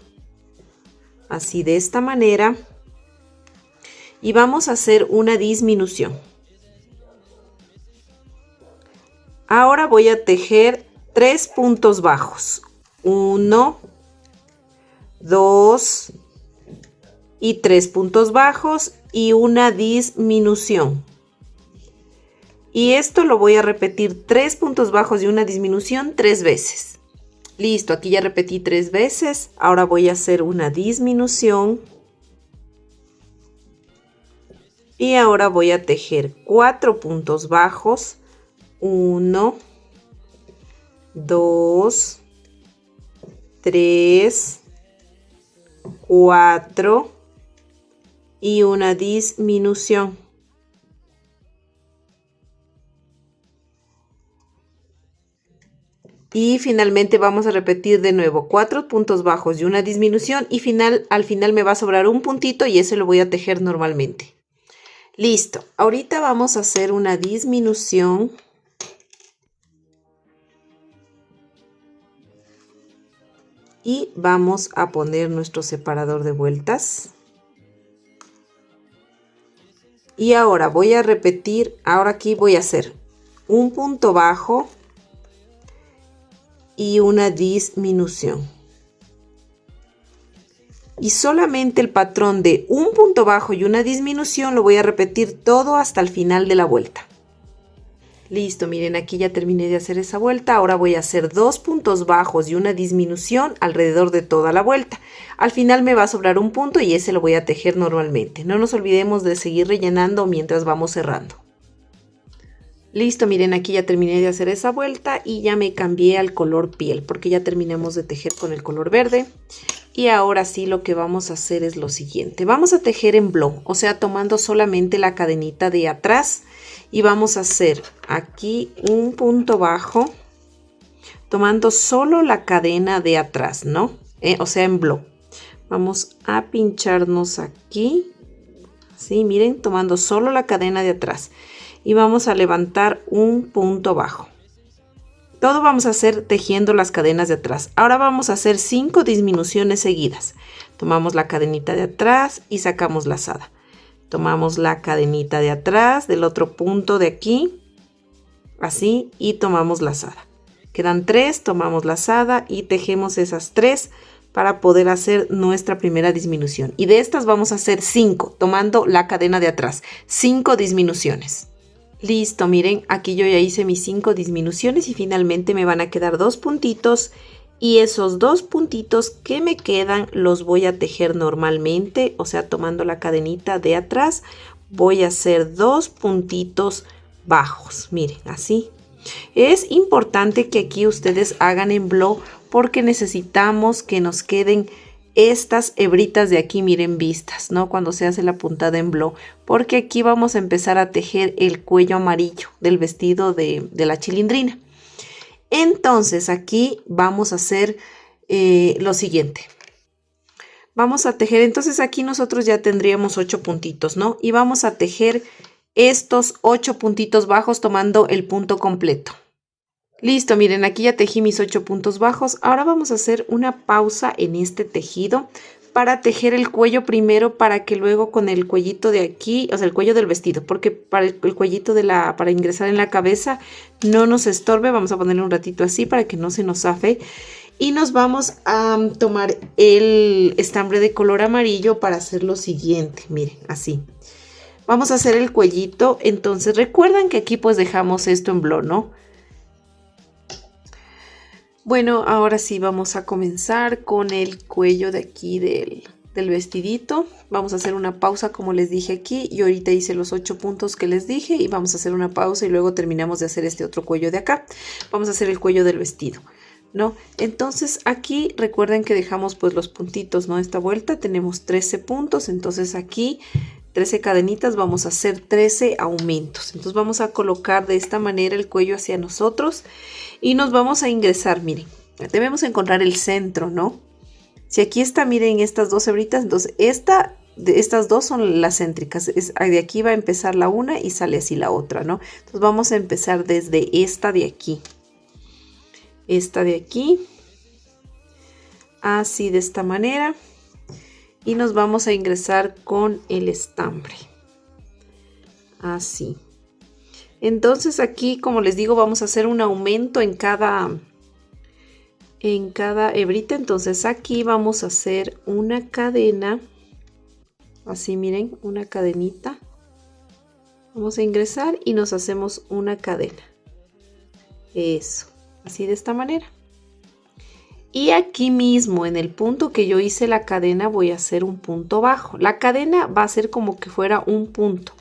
Así, de esta manera. Y vamos a hacer una disminución. Ahora voy a tejer 3 puntos bajos. 1, 2 y 3 puntos bajos y una disminución. Y esto lo voy a repetir 3 puntos bajos y una disminución 3 veces. Listo, aquí ya repetí 3 veces. Ahora voy a hacer una disminución. Y ahora voy a tejer 4 puntos bajos. 1, 2, 3, 4 y una disminución. Y finalmente vamos a repetir de nuevo 4 puntos bajos y una disminución, y al final me va a sobrar un puntito y ese lo voy a tejer normalmente. Listo, ahorita vamos a hacer una disminución. Y vamos a poner nuestro separador de vueltas. Y ahora voy a repetir, ahora aquí voy a hacer un punto bajo y una disminución. Y solamente el patrón de un punto bajo y una disminución lo voy a repetir todo hasta el final de la vuelta. Listo, miren, aquí ya terminé de hacer esa vuelta. Ahora voy a hacer 2 puntos bajos y una disminución alrededor de toda la vuelta. Al final me va a sobrar un punto y ese lo voy a tejer normalmente. No nos olvidemos de seguir rellenando mientras vamos cerrando. Listo, miren, aquí ya terminé de hacer esa vuelta y ya me cambié al color piel porque ya terminamos de tejer con el color verde. Y ahora sí, lo que vamos a hacer es lo siguiente. Vamos a tejer en bloc, o sea, tomando solamente la cadenita de atrás. Y vamos a hacer aquí un punto bajo, tomando solo la cadena de atrás, ¿no? O sea, en bloc. Vamos a pincharnos aquí. Así, miren, tomando solo la cadena de atrás. Y vamos a levantar un punto bajo. Todo vamos a hacer tejiendo las cadenas de atrás. Ahora vamos a hacer 5 disminuciones seguidas. Tomamos la cadenita de atrás y sacamos lazada. Tomamos la cadenita de atrás del otro punto de aquí, así, y tomamos lazada. Quedan 3, tomamos lazada y tejemos esas 3 para poder hacer nuestra primera disminución. Y de estas vamos a hacer 5, tomando la cadena de atrás. 5 disminuciones. Listo, miren, aquí yo ya hice mis 5 disminuciones y finalmente me van a quedar 2 puntitos. Y esos 2 puntitos que me quedan los voy a tejer normalmente, o sea, tomando la cadenita de atrás, voy a hacer 2 puntitos bajos. Miren, así. Es importante que aquí ustedes hagan en blow porque necesitamos que nos queden estas hebritas de aquí, miren, vistas, ¿no? Cuando se hace la puntada en blow, porque aquí vamos a empezar a tejer el cuello amarillo del vestido de la chilindrina. Entonces aquí vamos a hacer lo siguiente. Vamos a tejer, entonces aquí nosotros ya tendríamos 8 puntitos, ¿no? Y vamos a tejer estos 8 puntitos bajos tomando el punto completo. Listo, miren, aquí ya tejí mis 8 puntos bajos. Ahora vamos a hacer una pausa en este tejido para tejer el cuello primero, para que luego con el cuellito de aquí, o sea, el cuello del vestido, porque para el cuellito para ingresar en la cabeza no nos estorbe. Vamos a ponerle un ratito así para que no se nos zafe. Y nos vamos a tomar el estambre de color amarillo para hacer lo siguiente. Miren, así. Vamos a hacer el cuellito. Entonces recuerdan que aquí pues dejamos esto en blow, ¿no? Bueno, ahora sí vamos a comenzar con el cuello de aquí del vestidito. Vamos a hacer una pausa como les dije aquí. Yo ahorita hice los 8 puntos que les dije y vamos a hacer una pausa y luego terminamos de hacer este otro cuello de acá. Vamos a hacer el cuello del vestido, ¿no? Entonces aquí recuerden que dejamos pues los puntitos, ¿no? Esta vuelta tenemos 13 puntos, entonces aquí 13 cadenitas, vamos a hacer 13 aumentos. Entonces vamos a colocar de esta manera el cuello hacia nosotros y nos vamos a ingresar. Miren, debemos encontrar el centro, ¿no? Si aquí está, miren, estas 2 hebritas, entonces estas 2 son las céntricas. De aquí va a empezar la una y sale así la otra, ¿no? Entonces vamos a empezar desde esta de aquí. Esta de aquí. Así, de esta manera. Y nos vamos a ingresar con el estambre. Así. Entonces aquí, como les digo, vamos a hacer un aumento en cada hebrita. Entonces aquí vamos a hacer una cadena. Así, miren, una cadenita. Vamos a ingresar y nos hacemos una cadena. Eso. Así, de esta manera. Y aquí mismo en el punto que yo hice la cadena voy a hacer un punto bajo. La cadena va a ser como que fuera un punto,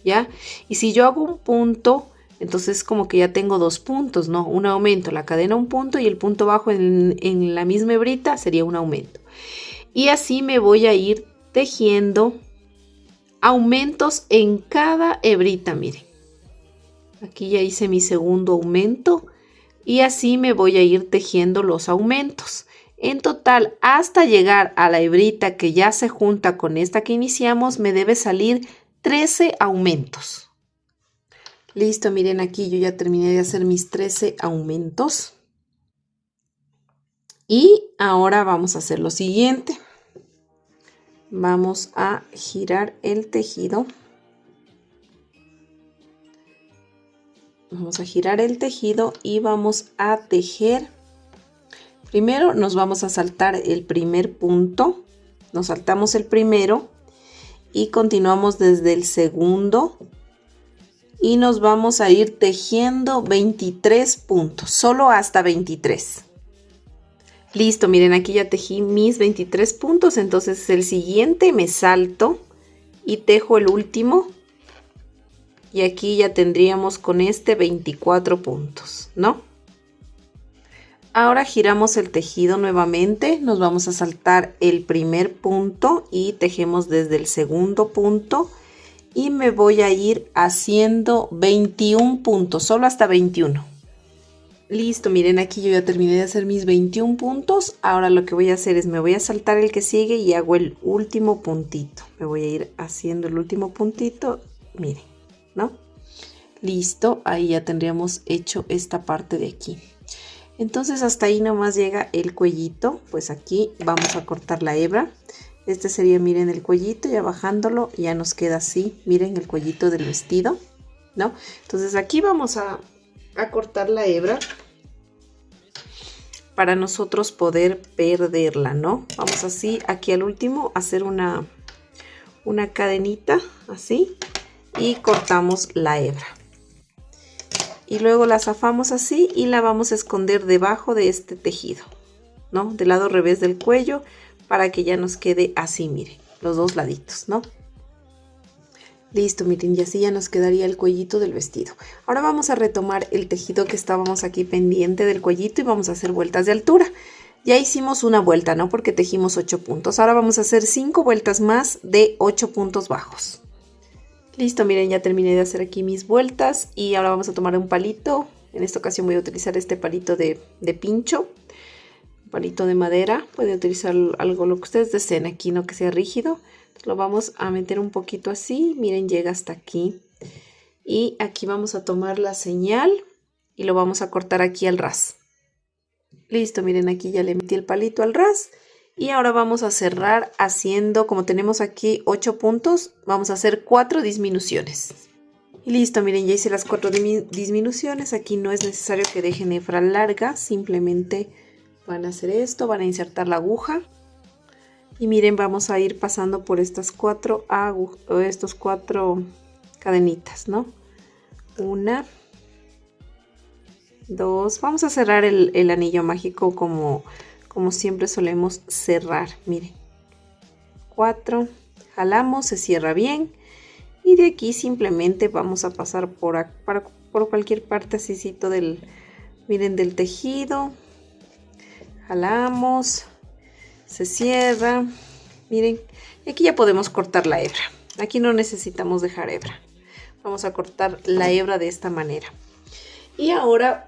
¿ya? Y si yo hago un punto, entonces como que ya tengo 2 puntos, ¿no? Un aumento, la cadena un punto y el punto bajo en la misma hebrita sería un aumento. Y así me voy a ir tejiendo aumentos en cada hebrita, miren. Aquí ya hice mi segundo aumento. Y así me voy a ir tejiendo los aumentos. En total, hasta llegar a la hebrita que ya se junta con esta que iniciamos, me debe salir 13 aumentos. Listo, miren, aquí yo ya terminé de hacer mis 13 aumentos. Y ahora vamos a hacer lo siguiente. Vamos a girar el tejido. Vamos a girar el tejido y vamos a tejer. Primero nos vamos a saltar el primer punto. Nos saltamos el primero y continuamos desde el segundo. Y nos vamos a ir tejiendo 23 puntos, solo hasta 23. Listo, miren, aquí ya tejí mis 23 puntos. Entonces el siguiente me salto y tejo el último. Y aquí ya tendríamos con este 24 puntos, ¿no? Ahora giramos el tejido nuevamente. Nos vamos a saltar el primer punto y tejemos desde el segundo punto. Y me voy a ir haciendo 21 puntos, solo hasta 21. Listo, miren, aquí yo ya terminé de hacer mis 21 puntos. Ahora lo que voy a hacer es me voy a saltar el que sigue y hago el último puntito. Me voy a ir haciendo el último puntito, miren, ¿no? Listo, ahí ya tendríamos hecho esta parte de aquí. Entonces hasta ahí nomás llega el cuellito. Pues aquí vamos a cortar la hebra. Este sería, miren, el cuellito, ya bajándolo ya nos queda así, miren el cuellito del vestido, ¿no? Entonces aquí vamos a cortar la hebra para nosotros poder perderla, ¿no? Vamos así, aquí al último, hacer una cadenita, así, y cortamos la hebra. Y luego la zafamos así y la vamos a esconder debajo de este tejido, ¿no? Del lado revés del cuello, para que ya nos quede así, miren, los dos laditos, ¿no? Listo, miren, y así ya nos quedaría el cuellito del vestido. Ahora vamos a retomar el tejido que estábamos aquí pendiente del cuellito y vamos a hacer vueltas de altura. Ya hicimos una vuelta, ¿no? Porque tejimos 8 puntos. Ahora vamos a hacer 5 vueltas más de 8 puntos bajos. Listo, miren, ya terminé de hacer aquí mis vueltas y ahora vamos a tomar un palito. En esta ocasión voy a utilizar este palito de pincho. Palito de madera, pueden utilizar algo lo que ustedes deseen aquí, no que sea rígido. Entonces lo vamos a meter un poquito así, miren, llega hasta aquí. Y aquí vamos a tomar la señal y lo vamos a cortar aquí al ras. Listo, miren, aquí ya le metí el palito al ras. Y ahora vamos a cerrar haciendo, como tenemos aquí 8 puntos, vamos a hacer 4 disminuciones. Y listo, miren, ya hice las 4 disminuciones. Aquí no es necesario que dejen hebra larga, simplemente van a hacer esto, van a insertar la aguja y miren, vamos a ir pasando por estas 4 cadenitas, ¿no? 1, 2, vamos a cerrar el anillo mágico como siempre solemos cerrar, miren. 4, jalamos, se cierra bien y de aquí simplemente vamos a pasar por cualquier parte así miren, del tejido. Jalamos, se cierra, miren, y aquí ya podemos cortar la hebra. Aquí no necesitamos dejar hebra. Vamos a cortar la hebra de esta manera. Y ahora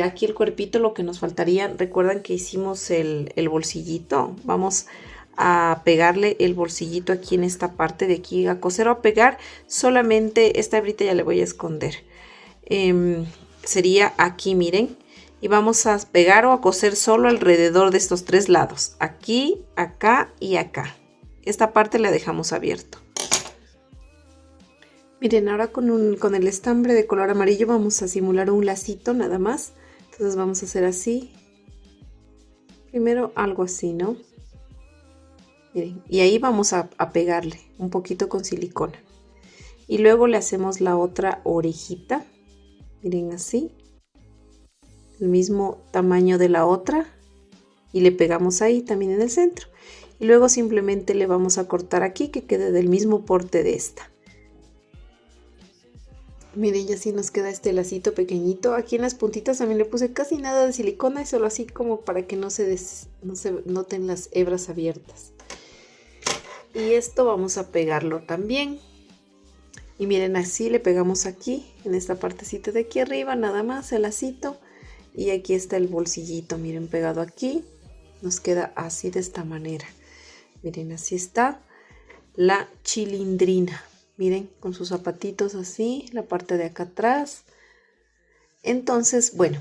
aquí el cuerpito, lo que nos faltaría, recuerdan que hicimos el bolsillito. Vamos a pegarle el bolsillito aquí en esta parte de aquí, a coser o a pegar. Solamente esta hebrita ya le voy a esconder. Sería aquí, miren. Y vamos a pegar o a coser solo alrededor de estos 3 lados. Aquí, acá y acá. Esta parte la dejamos abierto. Miren, ahora con el estambre de color amarillo vamos a simular un lacito nada más. Entonces vamos a hacer así. Primero algo así, ¿no? Miren, y ahí vamos a pegarle un poquito con silicona. Y luego le hacemos la otra orejita. Miren, así. El mismo tamaño de la otra y le pegamos ahí también en el centro y luego simplemente le vamos a cortar aquí que quede del mismo porte de esta. Miren, ya así nos queda este lacito pequeñito. Aquí en las puntitas también le puse casi nada de silicona y solo así como para que no se noten las hebras abiertas. Y esto vamos a pegarlo también. Y miren, así le pegamos aquí en esta partecita de aquí arriba, nada más el lacito. Y aquí está el bolsillito, miren, pegado aquí. Nos queda así de esta manera. Miren, así está la chilindrina. Miren, con sus zapatitos así, la parte de acá atrás. Entonces, bueno,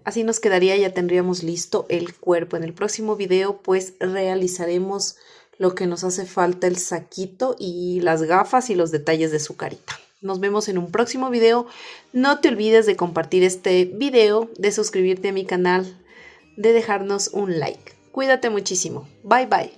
así nos quedaría, ya tendríamos listo el cuerpo. En el próximo video, pues, realizaremos lo que nos hace falta, el saquito y las gafas y los detalles de su carita. Nos vemos en un próximo video. No te olvides de compartir este video, de suscribirte a mi canal, de dejarnos un like. Cuídate muchísimo. Bye, bye.